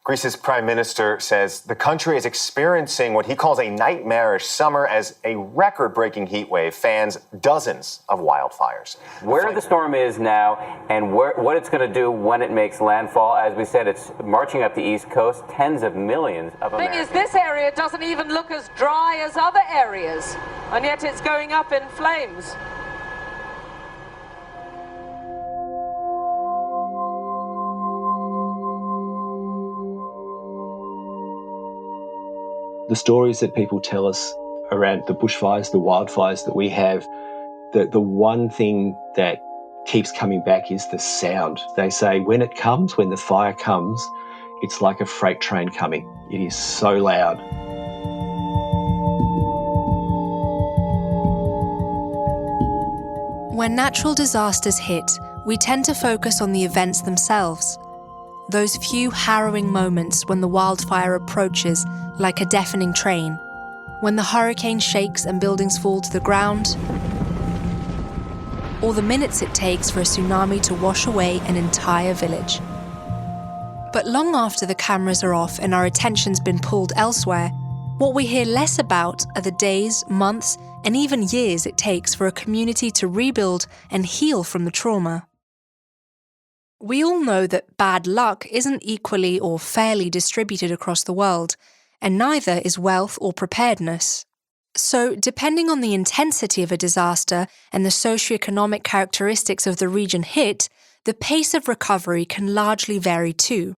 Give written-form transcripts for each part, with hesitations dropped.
Greece's prime minister says the country is experiencing what he calls a nightmarish summer as a record-breaking heat wave fans dozens of wildfires. Where the storm is now and what it's going to do when it makes landfall, as we said, it's marching up the East Coast, tens of millions of Americans. The thing is, this area doesn't even look as dry as other areas, and yet it's going up in flames. The stories that people tell us around the bushfires, the wildfires that we have, the one thing that keeps coming back is the sound. They say when the fire comes, it's like a freight train coming. It is so loud. When natural disasters hit, we tend to focus on the events themselves. Those few harrowing moments when the wildfire approaches like a deafening train, when the hurricane shakes and buildings fall to the ground, or the minutes it takes for a tsunami to wash away an entire village. But long after the cameras are off and our attention's been pulled elsewhere, what we hear less about are the days, months, and even years it takes for a community to rebuild and heal from the trauma. We all know that bad luck isn't equally or fairly distributed across the world, and neither is wealth or preparedness. So, depending on the intensity of a disaster and the socioeconomic characteristics of the region hit, the pace of recovery can largely vary too.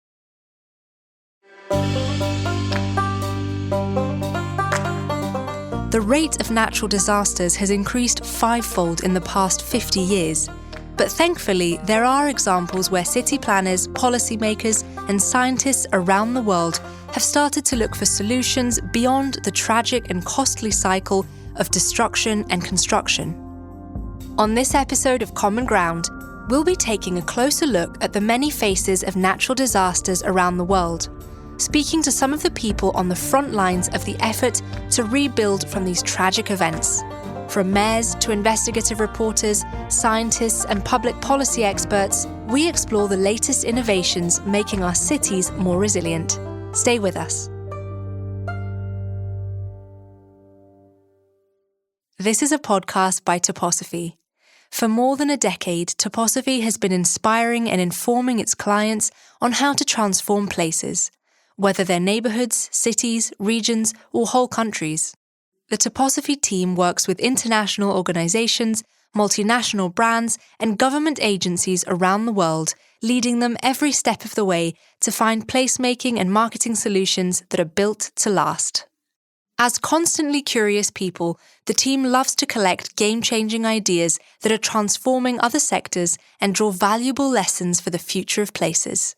The rate of natural disasters has increased fivefold in the past 50 years. But thankfully, there are examples where city planners, policymakers, and scientists around the world have started to look for solutions beyond the tragic and costly cycle of destruction and construction. On this episode of Common Ground, we'll be taking a closer look at the many faces of natural disasters around the world, speaking to some of the people on the front lines of the effort to rebuild from these tragic events. From mayors to investigative reporters, scientists, and public policy experts, we explore the latest innovations making our cities more resilient. Stay with us. This is a podcast by Toposophy. For more than a decade, Toposophy has been inspiring and informing its clients on how to transform places, whether they're neighborhoods, cities, regions, or whole countries. The Toposophy team works with international organizations, multinational brands, and government agencies around the world, leading them every step of the way to find placemaking and marketing solutions that are built to last. As constantly curious people, the team loves to collect game-changing ideas that are transforming other sectors and draw valuable lessons for the future of places.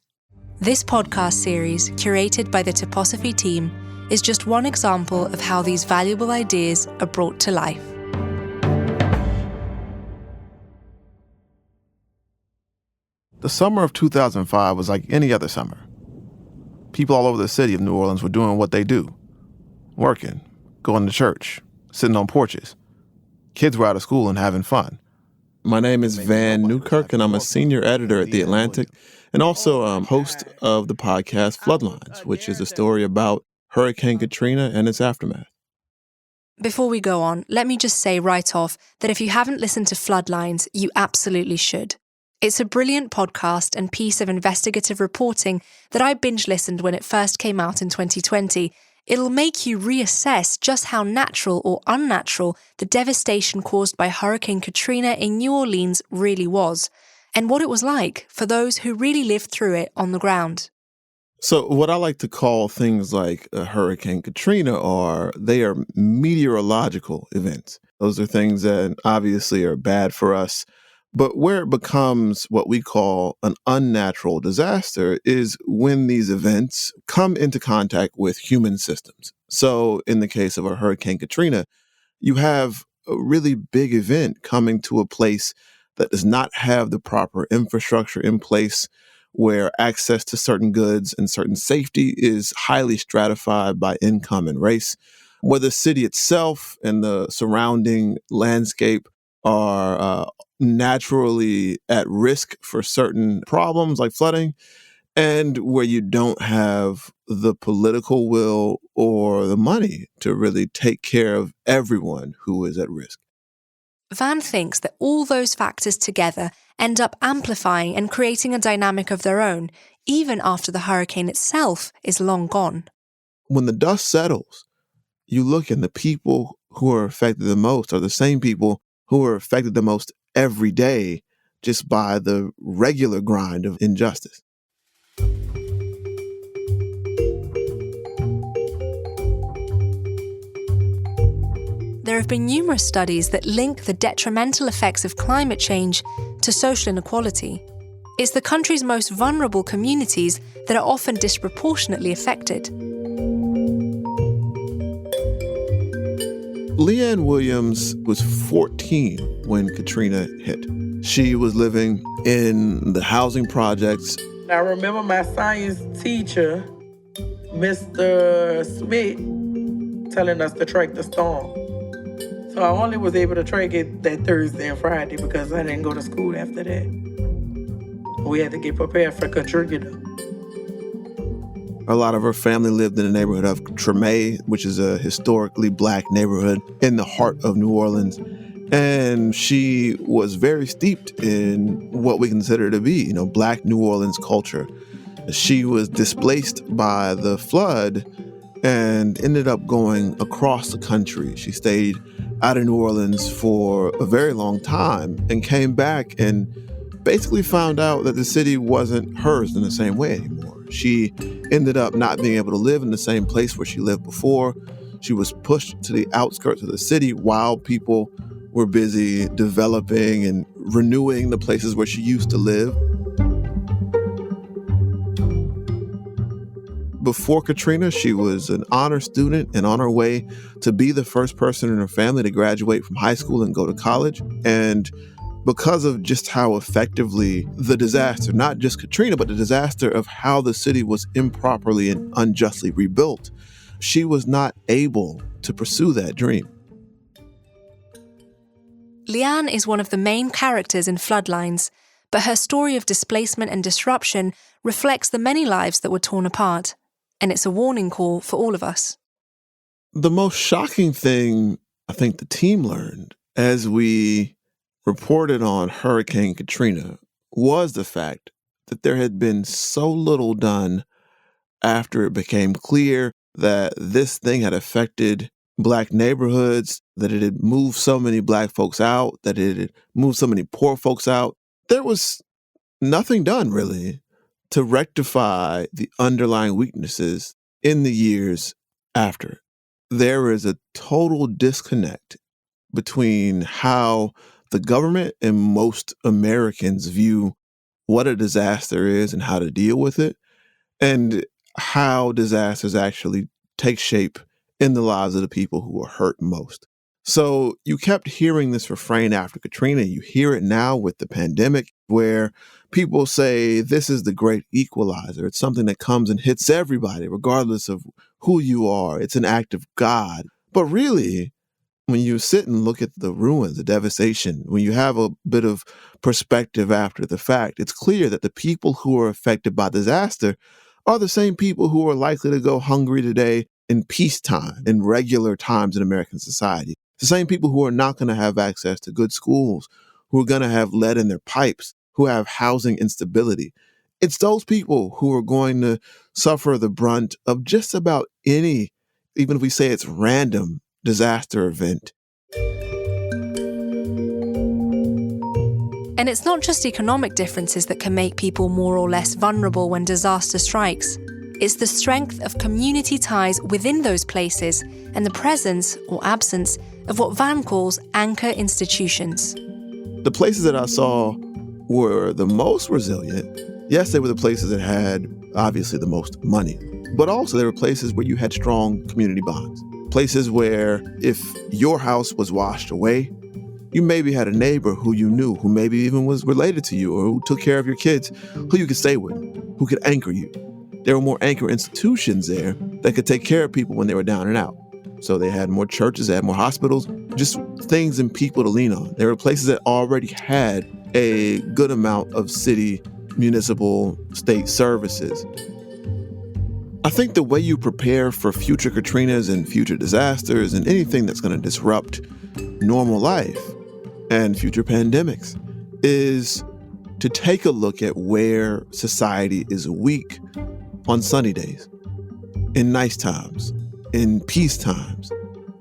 This podcast series, curated by the Toposophy team, is just one example of how these valuable ideas are brought to life. The summer of 2005 was like any other summer. People all over the city of New Orleans were doing what they do. Working, going to church, sitting on porches. Kids were out of school and having fun. My name is Vann Newkirk, and I'm a senior editor at The Atlantic and also host of the podcast Floodlines, which is a story about Hurricane Katrina and its aftermath. Before we go on, let me just say right off that if you haven't listened to Floodlines, you absolutely should. It's a brilliant podcast and piece of investigative reporting that I binge-listened when it first came out in 2020. It'll make you reassess just how natural or unnatural the devastation caused by Hurricane Katrina in New Orleans really was, and what it was like for those who really lived through it on the ground. So what I like to call things like Hurricane Katrina they are meteorological events. Those are things that obviously are bad for us. But where it becomes what we call an unnatural disaster is when these events come into contact with human systems. So in the case of a Hurricane Katrina, you have a really big event coming to a place that does not have the proper infrastructure in place, where access to certain goods and certain safety is highly stratified by income and race, where the city itself and the surrounding landscape are naturally at risk for certain problems like flooding, and where you don't have the political will or the money to really take care of everyone who is at risk. Vann thinks that all those factors together end up amplifying and creating a dynamic of their own, even after the hurricane itself is long gone. When the dust settles, you look and the people who are affected the most are the same people who are affected the most every day just by the regular grind of injustice. There have been numerous studies that link the detrimental effects of climate change to social inequality. It's the country's most vulnerable communities that are often disproportionately affected. Leanne Williams was 14 when Katrina hit. She was living in the housing projects. I remember my science teacher, Mr. Smith, telling us to track the storm. So I only was able to track it that Thursday and Friday because I didn't go to school after that. We had to get prepared for Katrina. A lot of her family lived in the neighborhood of Treme, which is a historically Black neighborhood in the heart of New Orleans. And she was very steeped in what we consider to be, Black New Orleans culture. She was displaced by the flood and ended up going across the country. She stayed out of New Orleans for a very long time and came back and basically found out that the city wasn't hers in the same way anymore. She ended up not being able to live in the same place where she lived before. She was pushed to the outskirts of the city while people were busy developing and renewing the places where she used to live. Before Katrina, she was an honor student and on her way to be the first person in her family to graduate from high school and go to college. And because of just how effectively the disaster, not just Katrina, but the disaster of how the city was improperly and unjustly rebuilt, she was not able to pursue that dream. Leanne is one of the main characters in Floodlines, but her story of displacement and disruption reflects the many lives that were torn apart. And it's a warning call for all of us. The most shocking thing I think the team learned as we reported on Hurricane Katrina was the fact that there had been so little done after it became clear that this thing had affected Black neighborhoods, that it had moved so many Black folks out, that it had moved so many poor folks out. There was nothing done, really, to rectify the underlying weaknesses in the years after. There is a total disconnect between how the government and most Americans view what a disaster is and how to deal with it, and how disasters actually take shape in the lives of the people who are hurt most. So you kept hearing this refrain after Katrina. You hear it now with the pandemic, where people say this is the great equalizer. It's something that comes and hits everybody, regardless of who you are. It's an act of God. But really, when you sit and look at the ruins, the devastation, when you have a bit of perspective after the fact, it's clear that the people who are affected by disaster are the same people who are likely to go hungry today in peacetime, in regular times in American society. The same people who are not going to have access to good schools, who are going to have lead in their pipes, who have housing instability. It's those people who are going to suffer the brunt of just about any, even if we say it's random, disaster event. And it's not just economic differences that can make people more or less vulnerable when disaster strikes. It's the strength of community ties within those places and the presence or absence of what Vann calls anchor institutions. The places that I saw were the most resilient. Yes, they were the places that had, obviously, the most money. But also there were places where you had strong community bonds. Places where if your house was washed away, you maybe had a neighbor who you knew, who maybe even was related to you or who took care of your kids, who you could stay with, who could anchor you. There were more anchor institutions there that could take care of people when they were down and out. So they had more churches, they had more hospitals, just things and people to lean on. There were places that already had a good amount of city municipal, state services. I think the way you prepare for future Katrinas and future disasters and anything that's going to disrupt normal life and future pandemics is to take a look at where society is weak on sunny days, in nice times, in peace times.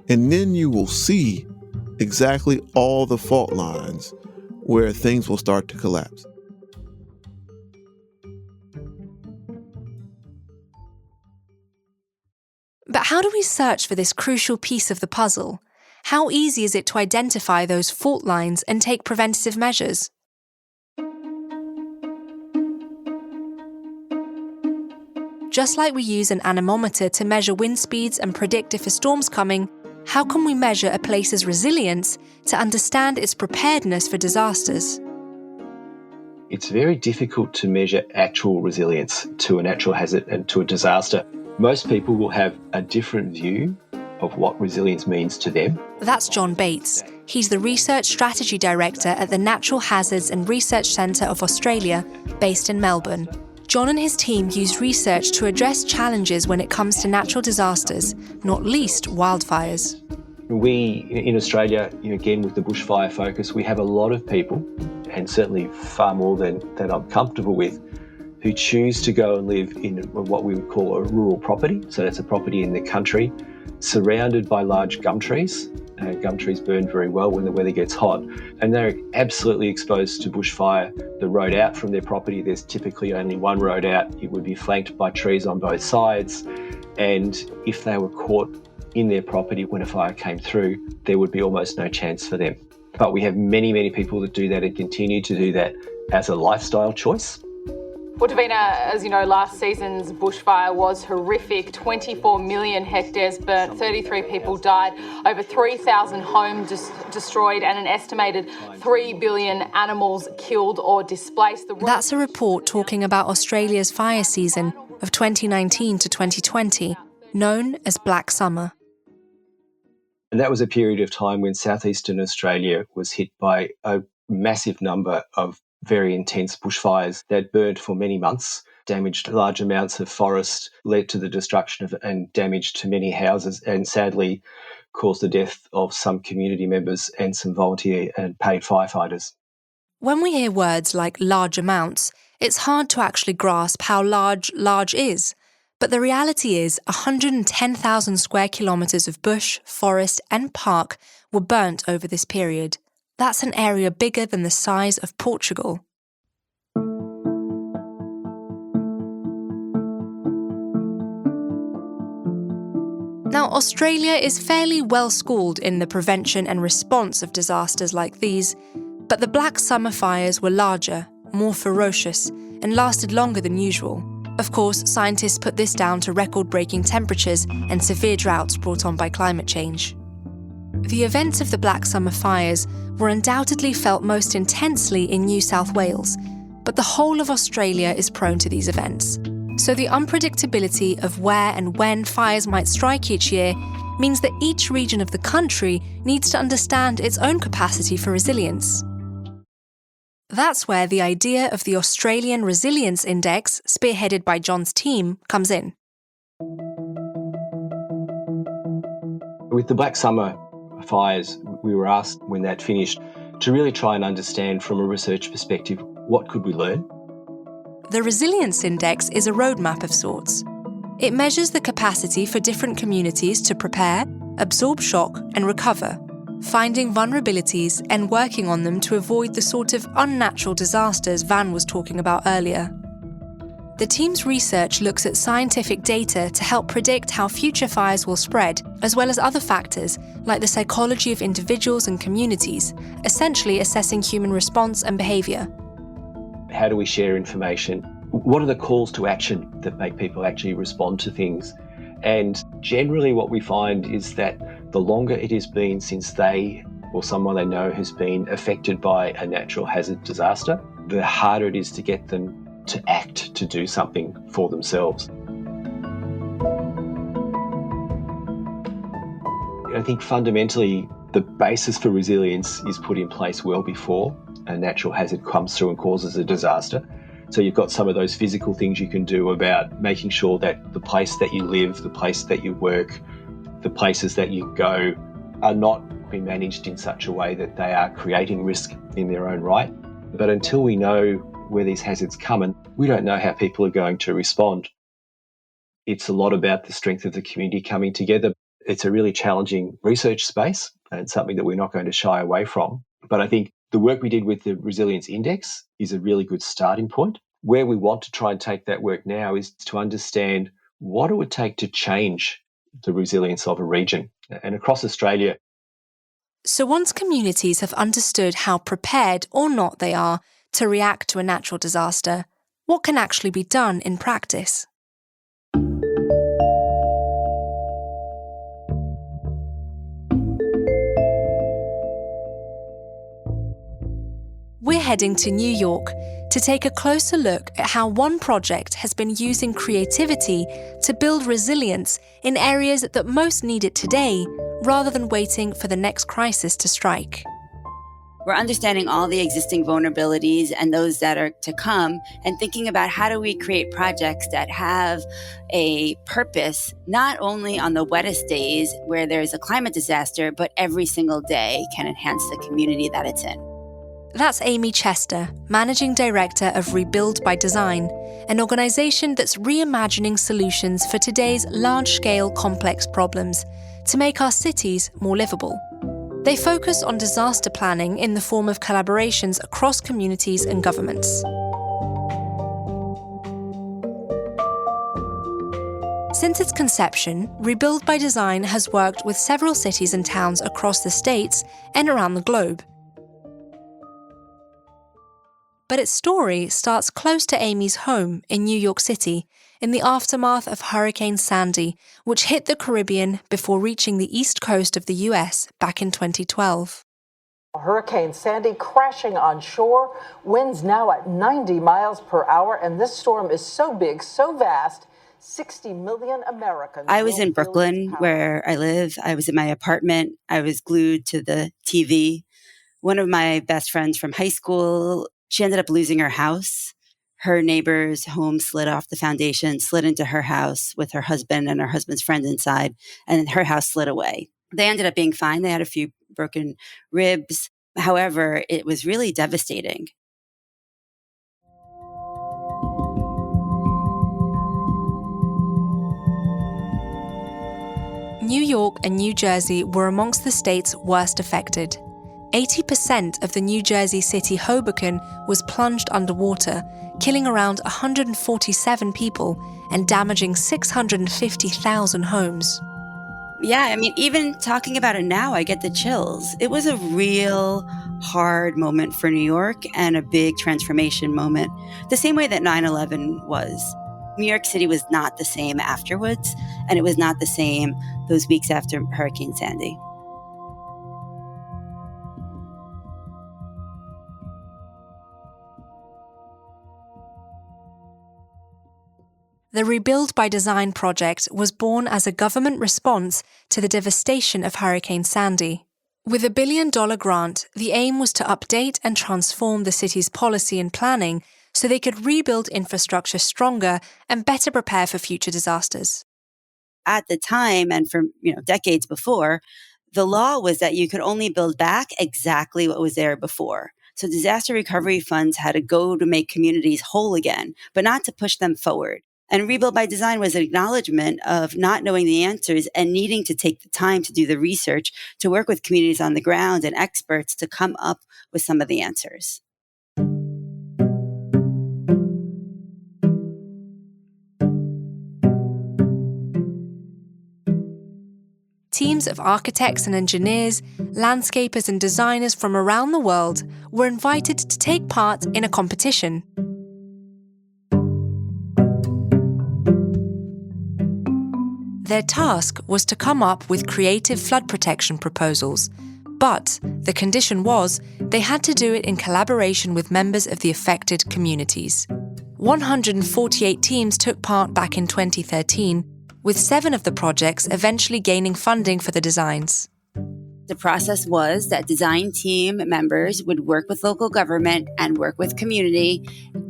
And then you will see exactly all the fault lines where things will start to collapse. But how do we search for this crucial piece of the puzzle? How easy is it to identify those fault lines and take preventative measures? Just like we use an anemometer to measure wind speeds and predict if a storm's coming, how can we measure a place's resilience to understand its preparedness for disasters? It's very difficult to measure actual resilience to a natural hazard and to a disaster. Most people will have a different view of what resilience means to them. That's John Bates. He's the Research Strategy Director at the Natural Hazards and Research Centre of Australia, based in Melbourne. John and his team use research to address challenges when it comes to natural disasters, not least wildfires. We, in Australia, again with the bushfire focus, we have a lot of people, and certainly far more than I'm comfortable with, who choose to go and live in what we would call a rural property. So that's a property in the country, surrounded by large gum trees. Gum trees burn very well when the weather gets hot, and they're absolutely exposed to bushfire. The road out from their property, there's typically only one road out. It would be flanked by trees on both sides, and if they were caught in their property when a fire came through, there would be almost no chance for them. But we have many, many people that do that and continue to do that as a lifestyle choice. Well, Davina, as you know, last season's bushfire was horrific. 24 million hectares burnt, 33 people died, over 3,000 homes destroyed, and an estimated 3 billion animals killed or displaced. That's a report talking about Australia's fire season of 2019 to 2020, known as Black Summer. And that was a period of time when southeastern Australia was hit by a massive number of very intense bushfires that burned for many months, damaged large amounts of forest, led to the destruction of and damage to many houses, and sadly caused the death of some community members and some volunteer and paid firefighters. When we hear words like large amounts, it's hard to actually grasp how large is. But the reality is 110,000 square kilometres of bush, forest and park were burnt over this period. That's an area bigger than the size of Portugal. Now, Australia is fairly well schooled in the prevention and response of disasters like these, but the Black Summer fires were larger, more ferocious, and lasted longer than usual. Of course, scientists put this down to record-breaking temperatures and severe droughts brought on by climate change. The events of the Black Summer fires were undoubtedly felt most intensely in New South Wales, but the whole of Australia is prone to these events. So the unpredictability of where and when fires might strike each year means that each region of the country needs to understand its own capacity for resilience. That's where the idea of the Australian Resilience Index, spearheaded by John's team, comes in. With the Black Summer fires, we were asked when that finished to really try and understand from a research perspective, what could we learn? The Resilience Index is a roadmap of sorts. It measures the capacity for different communities to prepare, absorb shock and recover, finding vulnerabilities and working on them to avoid the sort of unnatural disasters Vann was talking about earlier. The team's research looks at scientific data to help predict how future fires will spread, as well as other factors like the psychology of individuals and communities, essentially assessing human response and behaviour. How do we share information? What are the calls to action that make people actually respond to things? And generally what we find is that the longer it has been since they or someone they know has been affected by a natural hazard disaster, the harder it is to get them to act, to do something for themselves. I think fundamentally the basis for resilience is put in place well before a natural hazard comes through and causes a disaster. So you've got some of those physical things you can do about making sure that the place that you live, the place that you work, the places that you go are not being managed in such a way that they are creating risk in their own right. But until we know where these hazards come, and we don't know how people are going to respond. It's a lot about the strength of the community coming together. It's a really challenging research space and something that we're not going to shy away from. But I think the work we did with the Resilience Index is a really good starting point. Where we want to try and take that work now is to understand what it would take to change the resilience of a region. And across Australia. So once communities have understood how prepared or not they are to react to a natural disaster, what can actually be done in practice? We're heading to New York to take a closer look at how one project has been using creativity to build resilience in areas that most need it today, rather than waiting for the next crisis to strike. We're understanding all the existing vulnerabilities and those that are to come, and thinking about how do we create projects that have a purpose, not only on the wettest days where there's a climate disaster, but every single day can enhance the community that it's in. That's Amy Chester, Managing Director of Rebuild by Design, an organisation that's reimagining solutions for today's large-scale complex problems to make our cities more livable. They focus on disaster planning in the form of collaborations across communities and governments. Since its conception, Rebuild by Design has worked with several cities and towns across the states and around the globe. But its story starts close to Amy's home in New York City in the aftermath of Hurricane Sandy, which hit the Caribbean before reaching the east coast of the US back in 2012. Hurricane Sandy crashing on shore, winds now at 90 miles per hour, and this storm is so big, so vast, 60 million Americans. I was in Brooklyn, where I live. I was in my apartment. I was glued to the TV. One of my best friends from high school, she ended up losing her house. Her neighbor's home slid off the foundation, slid into her house with her husband and her husband's friend inside, and her house slid away. They ended up being fine. They had a few broken ribs. However, it was really devastating. New York and New Jersey were amongst the states worst affected. 80% of the New Jersey city Hoboken was plunged underwater, killing around 147 people and damaging 650,000 homes. Yeah, I mean, even talking about it now, I get the chills. It was a real hard moment for New York and a big transformation moment, the same way that 9/11 was. New York City was not the same afterwards, and it was not the same those weeks after Hurricane Sandy. The Rebuild by Design project was born as a government response to the devastation of Hurricane Sandy. With a $1 billion grant, the aim was to update and transform the city's policy and planning so they could rebuild infrastructure stronger and better prepare for future disasters. At the time, and for decades before, the law was that you could only build back exactly what was there before. So disaster recovery funds had to go to make communities whole again, but not to push them forward. And Rebuild by Design was an acknowledgement of not knowing the answers and needing to take the time to do the research, to work with communities on the ground and experts to come up with some of the answers. Teams of architects and engineers, landscapers and designers from around the world were invited to take part in a competition. Their task was to come up with creative flood protection proposals, but the condition was they had to do it in collaboration with members of the affected communities. 148 teams took part back in 2013, with 7 of the projects eventually gaining funding for the designs. The process was that design team members would work with local government and work with community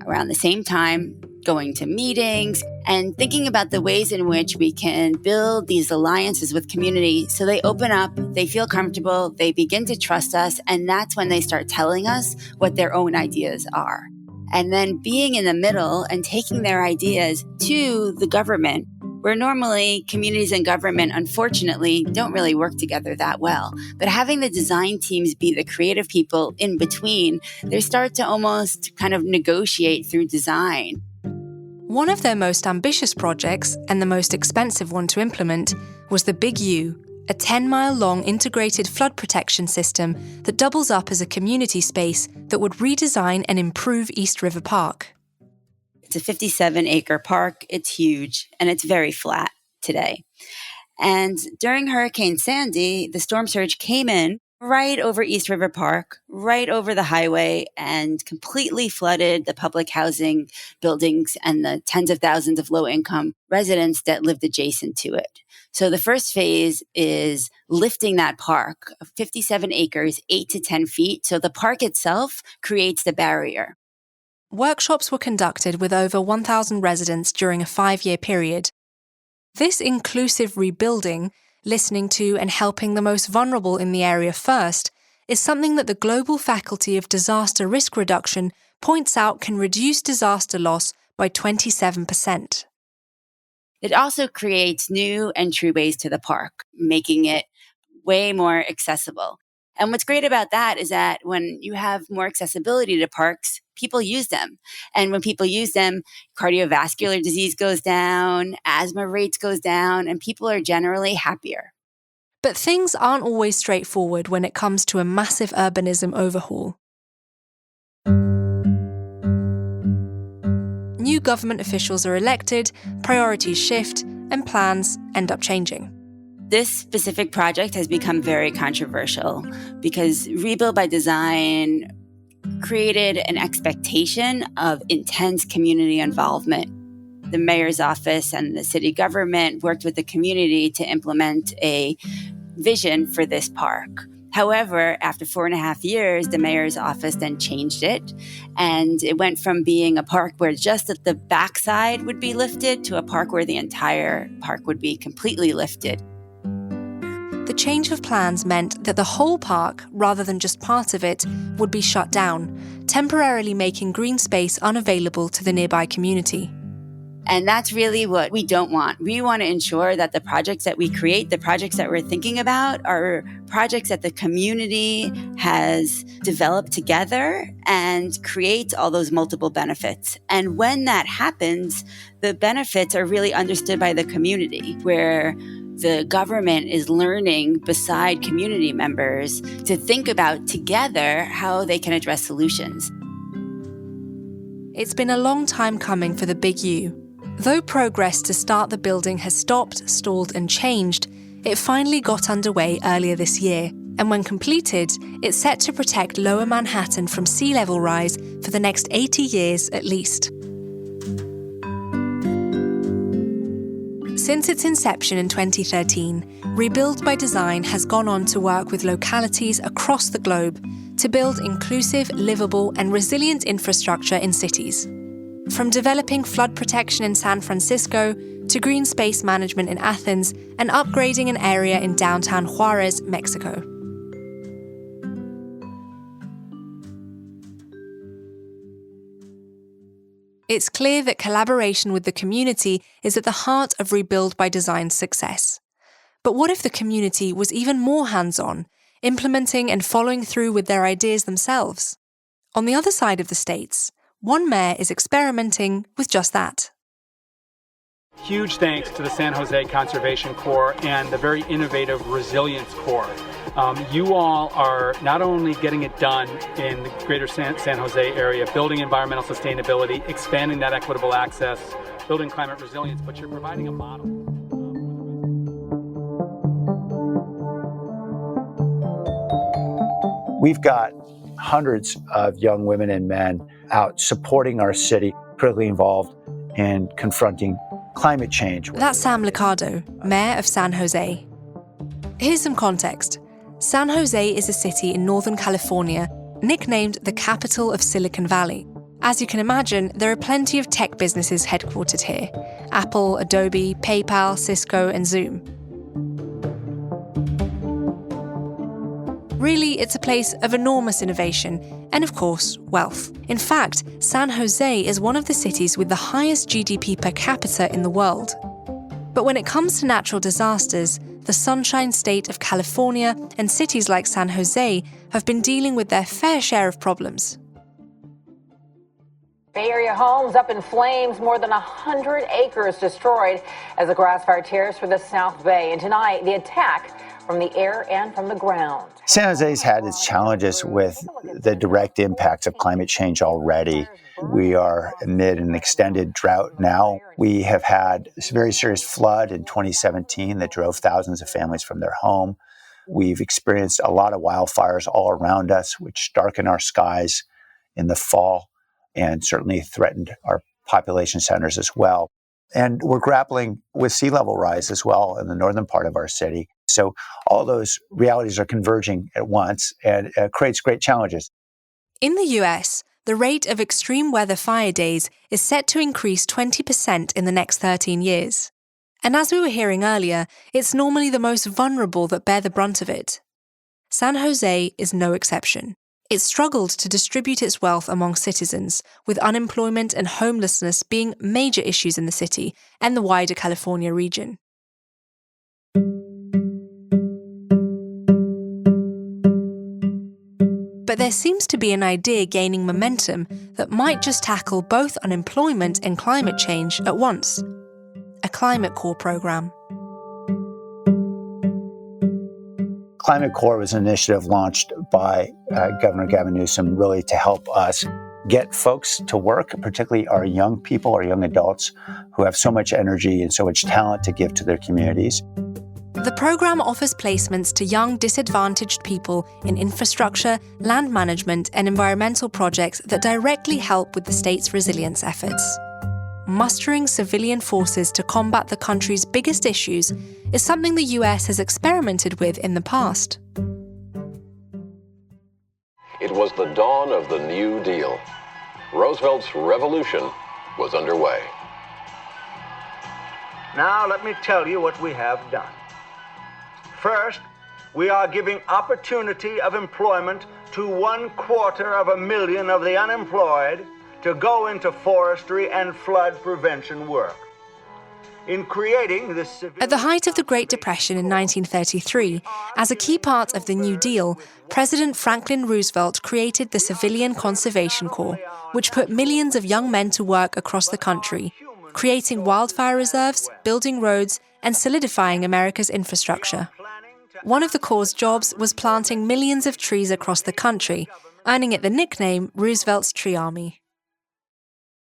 around the same time, going to meetings and thinking about the ways in which we can build these alliances with community so they open up, they feel comfortable, they begin to trust us, and that's when they start telling us what their own ideas are. And then being in the middle and taking their ideas to the government, where normally communities and government, unfortunately, don't really work together that well. But having the design teams be the creative people in between, they start to almost kind of negotiate through design. One of their most ambitious projects, and the most expensive one to implement, was the Big U, a 10-mile-long integrated flood protection system that doubles up as a community space that would redesign and improve East River Park. It's a 57-acre park. It's huge, and it's very flat today. And during Hurricane Sandy, the storm surge came in right over East River Park, right over the highway, and completely flooded the public housing buildings and the tens of thousands of low-income residents that lived adjacent to it. So the first phase is lifting that park, 57 acres, 8 to 10 feet. So the park itself creates the barrier. Workshops were conducted with over 1,000 residents during a 5-year period. This inclusive rebuilding, listening to and helping the most vulnerable in the area first, is something that the Global Faculty of Disaster Risk Reduction points out can reduce disaster loss by 27%. It also creates new entryways to the park, making it way more accessible. And what's great about that is that when you have more accessibility to parks, people use them. And when people use them, cardiovascular disease goes down, asthma rates goes down, and people are generally happier. But things aren't always straightforward when it comes to a massive urbanism overhaul. New government officials are elected, priorities shift, and plans end up changing. This specific project has become very controversial because Rebuild by Design created an expectation of intense community involvement. The mayor's office and the city government worked with the community to implement a vision for this park. However, after 4.5 years, the mayor's office then changed it, and it went from being a park where just at the backside would be lifted to a park where the entire park would be completely lifted. The change of plans meant that the whole park, rather than just part of it, would be shut down, temporarily making green space unavailable to the nearby community. And that's really what we don't want. We want to ensure that the projects that we create, the projects that we're thinking about, are projects that the community has developed together and create all those multiple benefits. And when that happens, the benefits are really understood by the community, where the government is learning beside community members to think about together how they can address solutions. It's been a long time coming for the Big U. Though progress to start the building has stopped, stalled, and changed, it finally got underway earlier this year, and when completed, it's set to protect Lower Manhattan from sea level rise for the next 80 years at least. Since its inception in 2013, Rebuild by Design has gone on to work with localities across the globe to build inclusive, livable, and resilient infrastructure in cities. From developing flood protection in San Francisco to green space management in Athens and upgrading an area in downtown Juarez, Mexico. It's clear that collaboration with the community is at the heart of Rebuild by Design's success. But what if the community was even more hands-on, implementing and following through with their ideas themselves? On the other side of the states, one mayor is experimenting with just that. Huge thanks to the San Jose Conservation Corps and the very innovative Resilience Corps. You all are not only getting it done in the greater San Jose area, building environmental sustainability, expanding that equitable access, building climate resilience, but you're providing a model. We've got hundreds of young women and men out supporting our city, critically involved in confronting climate change. That's Sam Liccardo, mayor of San Jose. Here's some context. San Jose is a city in Northern California, nicknamed the capital of Silicon Valley. As you can imagine, there are plenty of tech businesses headquartered here: Apple, Adobe, PayPal, Cisco, and Zoom. Really, it's a place of enormous innovation and, of course, wealth. In fact, San Jose is one of the cities with the highest GDP per capita in the world. But when it comes to natural disasters, the Sunshine State of California and cities like San Jose have been dealing with their fair share of problems. Bay Area homes up in flames, more than 100 acres destroyed as a grass fire tears through the South Bay. And tonight, the attack from the air and from the ground. San Jose's had its challenges with the direct impacts of climate change already. We are amid an extended drought now. We have had a very serious flood in 2017 that drove thousands of families from their home. We've experienced a lot of wildfires all around us, which darken our skies in the fall and certainly threatened our population centers as well. And we're grappling with sea level rise as well in the northern part of our city. So all those realities are converging at once, and it creates great challenges. In the US, the rate of extreme weather fire days is set to increase 20% in the next 13 years. And as we were hearing earlier, it's normally the most vulnerable that bear the brunt of it. San Jose is no exception. It struggled to distribute its wealth among citizens, with unemployment and homelessness being major issues in the city and the wider California region. But there seems to be an idea gaining momentum that might just tackle both unemployment and climate change at once: a Climate Corps program. Climate Corps was an initiative launched by Governor Gavin Newsom really to help us get folks to work, particularly our young people, our young adults who have so much energy and so much talent to give to their communities. The program offers placements to young disadvantaged people in infrastructure, land management, and environmental projects that directly help with the state's resilience efforts. Mustering civilian forces to combat the country's biggest issues is something the US has experimented with in the past. It was the dawn of the New Deal. Roosevelt's revolution was underway. Now let me tell you what we have done. First, we are giving opportunity of employment to 250,000 of the unemployed to go into forestry and flood prevention work. In creating this At the height of the Great Depression in 1933, as a key part of the New Deal, President Franklin Roosevelt created the Civilian Conservation Corps, which put millions of young men to work across the country, creating wildfire reserves, building roads, and solidifying America's infrastructure. One of the Corps' jobs was planting millions of trees across the country, earning it the nickname Roosevelt's Tree Army.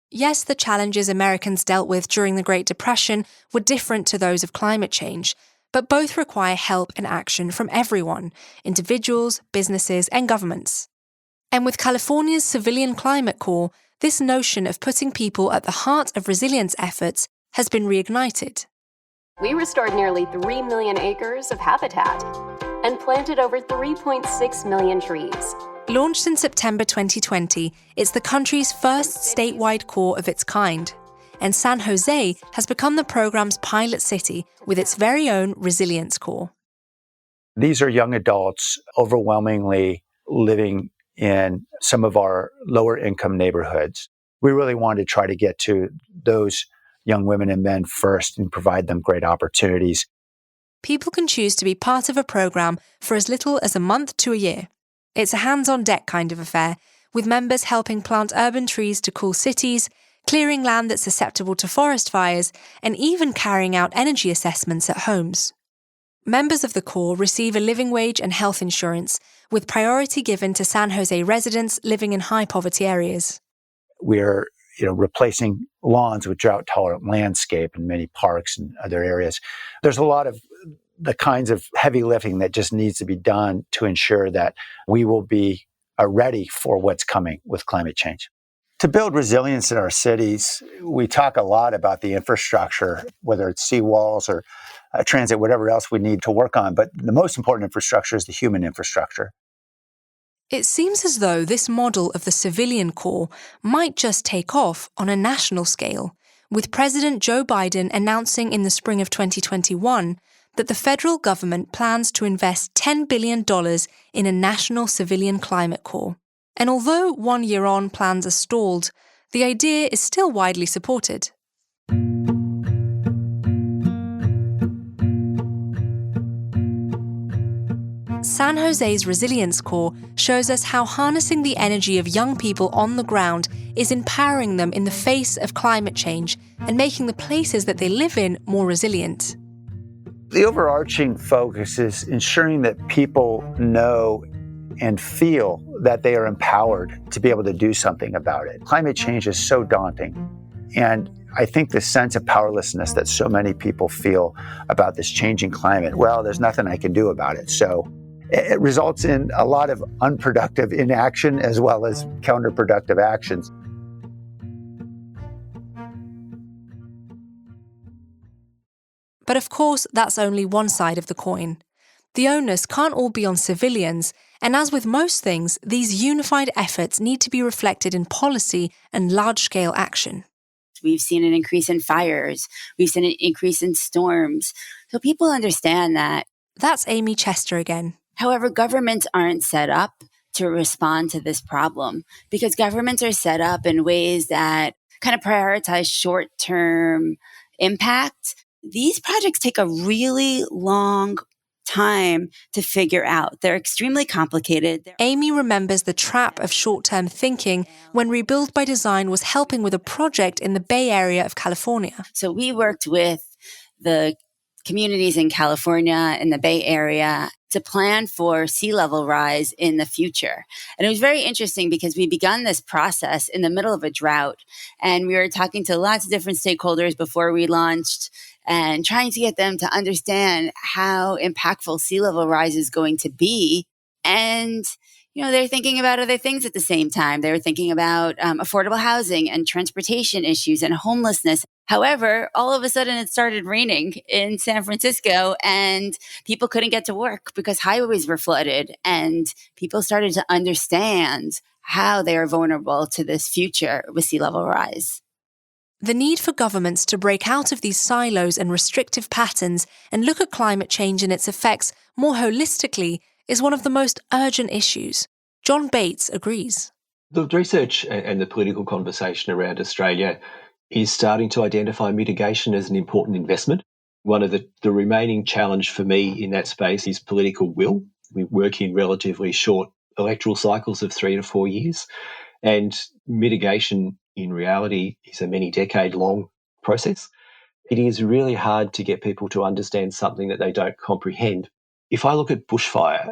Yes, the challenges Americans dealt with during the Great Depression were different to those of climate change, but both require help and action from everyone: individuals, businesses, and governments. And with California's Civilian Climate Corps, this notion of putting people at the heart of resilience efforts has been reignited. We restored nearly 3 million acres of habitat and planted over 3.6 million trees. Launched in September 2020, it's the country's first statewide corps of its kind. And San Jose has become the program's pilot city with its very own Resilience Corps. These are young adults overwhelmingly living in some of our lower income neighborhoods. We really wanted to try to get to those young women and men first and provide them great opportunities. People can choose to be part of a program for as little as a month to a year. It's a hands-on-deck kind of affair, with members helping plant urban trees to cool cities, clearing land that's susceptible to forest fires, and even carrying out energy assessments at homes. Members of the Corps receive a living wage and health insurance, with priority given to San Jose residents living in high-poverty areas. We're replacing lawns with drought-tolerant landscape in many parks and other areas. There's a lot of the kinds of heavy lifting that just needs to be done to ensure that we will be ready for what's coming with climate change. To build resilience in our cities, we talk a lot about the infrastructure, whether it's seawalls or transit, whatever else we need to work on. But the most important infrastructure is the human infrastructure. It seems as though this model of the civilian corps might just take off on a national scale, with President Joe Biden announcing in the spring of 2021 that the federal government plans to invest $10 billion in a national civilian climate corps. And although 1 year on plans are stalled, the idea is still widely supported. San Jose's Resilience Corps shows us how harnessing the energy of young people on the ground is empowering them in the face of climate change and making the places that they live in more resilient. The overarching focus is ensuring that people know and feel that they are empowered to be able to do something about it. Climate change is so daunting. And I think the sense of powerlessness that so many people feel about this changing climate, well, there's nothing I can do about it. So it results in a lot of unproductive inaction as well as counterproductive actions. But of course, that's only one side of the coin. The onus can't all be on civilians, and as with most things, these unified efforts need to be reflected in policy and large-scale action. We've seen an increase in fires. We've seen an increase in storms. So people understand that. That's Amy Chester again. However, governments aren't set up to respond to this problem because governments are set up in ways that kind of prioritize short-term impact. These projects take a really long time to figure out. They're extremely complicated. Amy remembers the trap of short-term thinking when Rebuild by Design was helping with a project in the Bay Area of California. So we worked with the communities in California, in the Bay Area, to plan for sea level rise in the future. And it was very interesting because we begun this process in the middle of a drought. And we were talking to lots of different stakeholders before we launched and trying to get them to understand how impactful sea level rise is going to be. And, you know, they're thinking about other things at the same time. They were thinking about affordable housing and transportation issues and homelessness. However, all of a sudden it started raining in San Francisco and people couldn't get to work because highways were flooded, and people started to understand how they are vulnerable to this future with sea level rise. The need for governments to break out of these silos and restrictive patterns and look at climate change and its effects more holistically is one of the most urgent issues. John Bates agrees. The research and the political conversation around Australia is starting to identify mitigation as an important investment. One of the remaining challenge for me in that space is political will. We work in relatively short electoral cycles of 3 to 4 years, and mitigation in reality is a many decade long process. It is really hard to get people to understand something that they don't comprehend. If I look at bushfire,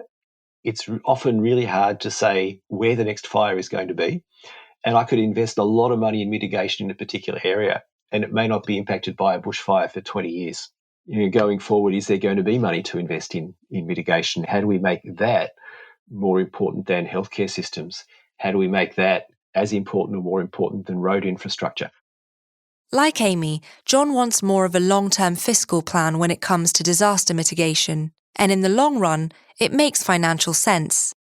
it's often really hard to say where the next fire is going to be. And I could invest a lot of money in mitigation in a particular area, and it may not be impacted by a bushfire for 20 years. You know, going forward, is there going to be money to invest in mitigation? How do we make that more important than healthcare systems? How do we make that as important or more important than road infrastructure? Like Amy, John wants more of a long-term fiscal plan when it comes to disaster mitigation, and in the long run, it makes financial sense.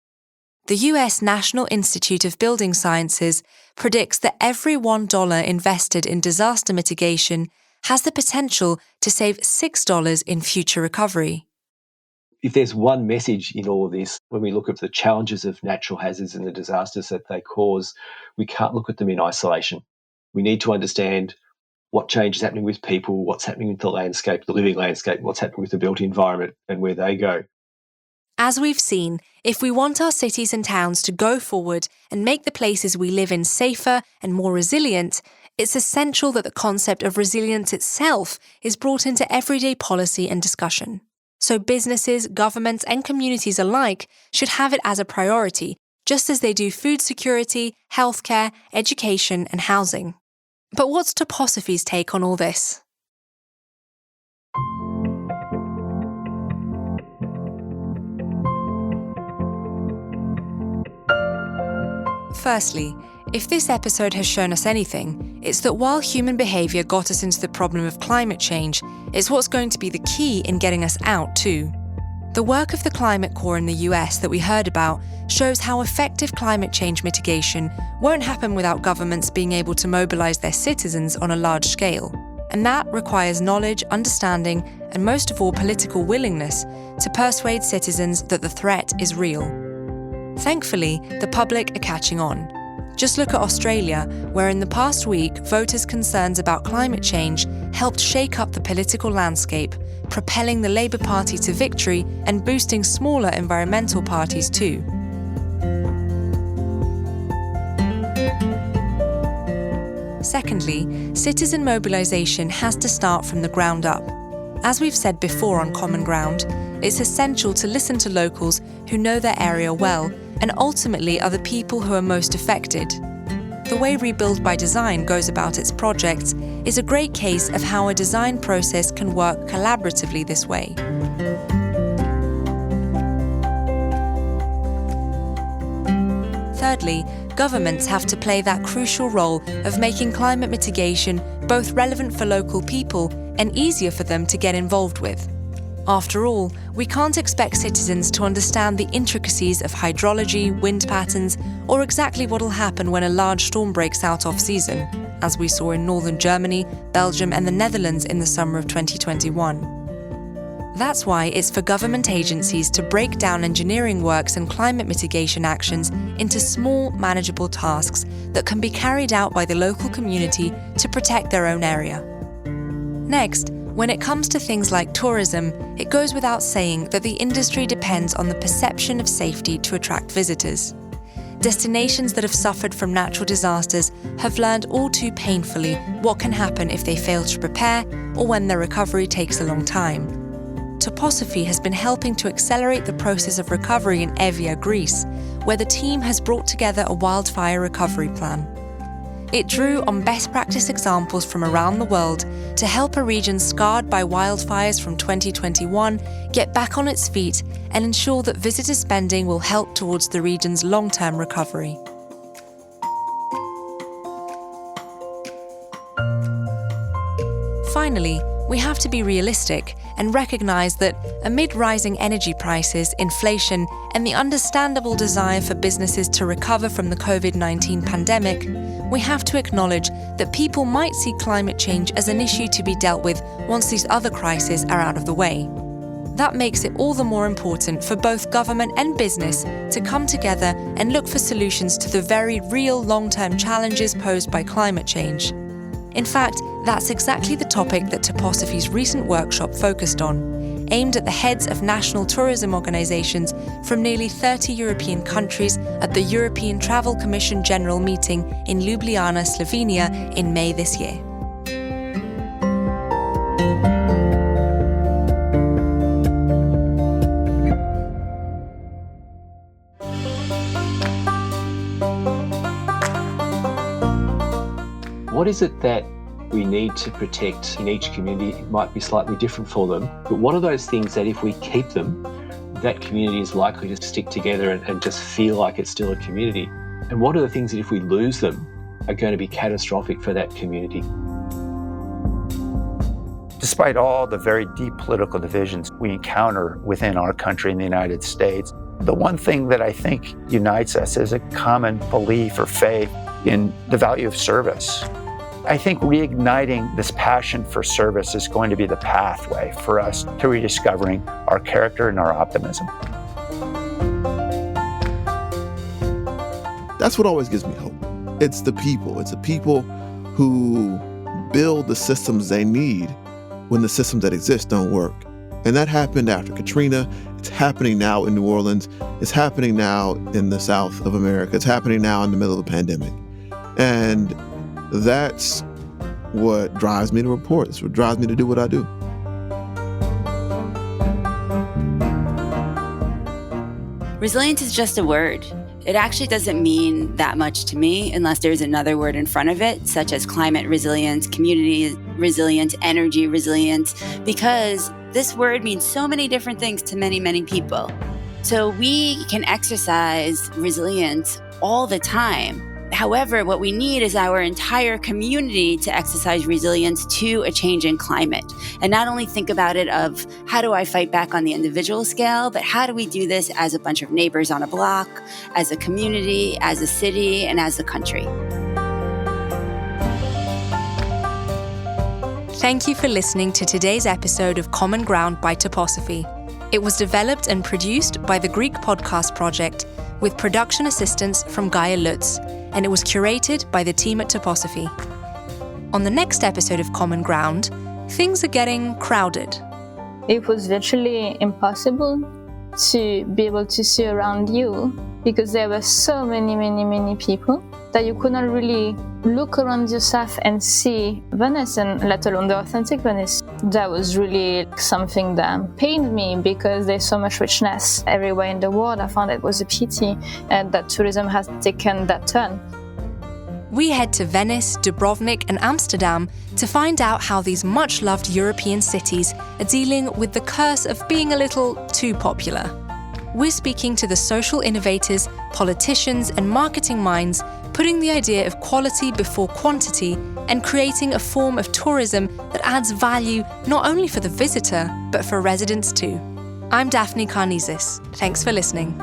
The US National Institute of Building Sciences predicts that every $1 invested in disaster mitigation has the potential to save $6 in future recovery. If there's one message in all of this, when we look at the challenges of natural hazards and the disasters that they cause, we can't look at them in isolation. We need to understand what change is happening with people, what's happening with the landscape, the living landscape, what's happening with the built environment and where they go. As we've seen, if we want our cities and towns to go forward and make the places we live in safer and more resilient, it's essential that the concept of resilience itself is brought into everyday policy and discussion. So businesses, governments, and communities alike should have it as a priority, just as they do food security, healthcare, education, and housing. But what's Toposophy's take on all this? Firstly, If this episode has shown us anything, it's that while human behaviour got us into the problem of climate change, it's what's going to be the key in getting us out too. The work of the Climate Corps in the US that we heard about shows how effective climate change mitigation won't happen without governments being able to mobilise their citizens on a large scale. And that requires knowledge, understanding, and most of all political willingness to persuade citizens that the threat is real. Thankfully, the public are catching on. Just look at Australia, where in the past week, voters' concerns about climate change helped shake up the political landscape, propelling the Labour Party to victory and boosting smaller environmental parties too. Secondly, citizen mobilisation has to start from the ground up. As we've said before on Common Ground, it's essential to listen to locals who know their area well and ultimately are the people who are most affected. The way Rebuild by Design goes about its projects is a great case of how a design process can work collaboratively this way. Thirdly, governments have to play that crucial role of making climate mitigation both relevant for local people and easier for them to get involved with. After all, we can't expect citizens to understand the intricacies of hydrology, wind patterns, or exactly what'll happen when a large storm breaks out off-season, as we saw in northern Germany, Belgium, and the Netherlands in the summer of 2021. That's why it's for government agencies to break down engineering works and climate mitigation actions into small, manageable tasks that can be carried out by the local community to protect their own area. Next, when it comes to things like tourism, it goes without saying that the industry depends on the perception of safety to attract visitors. Destinations that have suffered from natural disasters have learned all too painfully what can happen if they fail to prepare or when their recovery takes a long time. Toposophy has been helping to accelerate the process of recovery in Evia, Greece, where the team has brought together a wildfire recovery plan. It drew on best practice examples from around the world to help a region scarred by wildfires from 2021 get back on its feet and ensure that visitor spending will help towards the region's long-term recovery. Finally, we have to be realistic and recognise that amid rising energy prices, inflation, and the understandable desire for businesses to recover from the COVID-19 pandemic, we have to acknowledge that people might see climate change as an issue to be dealt with once these other crises are out of the way. That makes it all the more important for both government and business to come together and look for solutions to the very real long-term challenges posed by climate change. In fact, that's exactly the topic that Toposophy's recent workshop focused on, aimed at the heads of national tourism organisations from nearly 30 European countries at the European Travel Commission General Meeting in Ljubljana, Slovenia in May this year. What is it that we need to protect in each community? It might be slightly different for them, but what are those things that if we keep them, that community is likely to stick together and just feel like it's still a community? And what are the things that if we lose them are going to be catastrophic for that community? Despite all the very deep political divisions we encounter within our country in the United States, the one thing that I think unites us is a common belief or faith in the value of service. I think reigniting this passion for service is going to be the pathway for us to rediscovering our character and our optimism. That's what always gives me hope. It's the people. It's the people who build the systems they need when the systems that exist don't work. And that happened after Katrina. It's happening now in New Orleans. It's happening now in the South of America. It's happening now in the middle of the pandemic. And that's what drives me to report. It's what drives me to do what I do. Resilience is just a word. It actually doesn't mean that much to me unless there's another word in front of it, such as climate resilience, community resilience, energy resilience, because this word means so many different things to many, many people. So we can exercise resilience all the time However, what we need is our entire community to exercise resilience to a change in climate. And not only think about it of how do I fight back on the individual scale, but how do we do this as a bunch of neighbors on a block, as a community, as a city, and as a country. Thank you for listening to today's episode of Common Ground by Toposophy. It was developed and produced by the Greek Podcast Project with production assistance from Gaia Lutz, and it was curated by the team at Toposophy. On the next episode of Common Ground, things are getting crowded. It was virtually impossible to be able to see around you because there were so many people that you could not really look around yourself and see Venice, and let alone the authentic Venice. That was really something that pained me because there's so much richness everywhere in the world. I found it was a pity that tourism has taken that turn. We head to Venice, Dubrovnik and Amsterdam to find out how these much-loved European cities are dealing with the curse of being a little too popular. We're speaking to the social innovators, politicians and marketing minds putting the idea of quality before quantity and creating a form of tourism that adds value not only for the visitor, but for residents too. I'm Daphne Karnizis. Thanks for listening.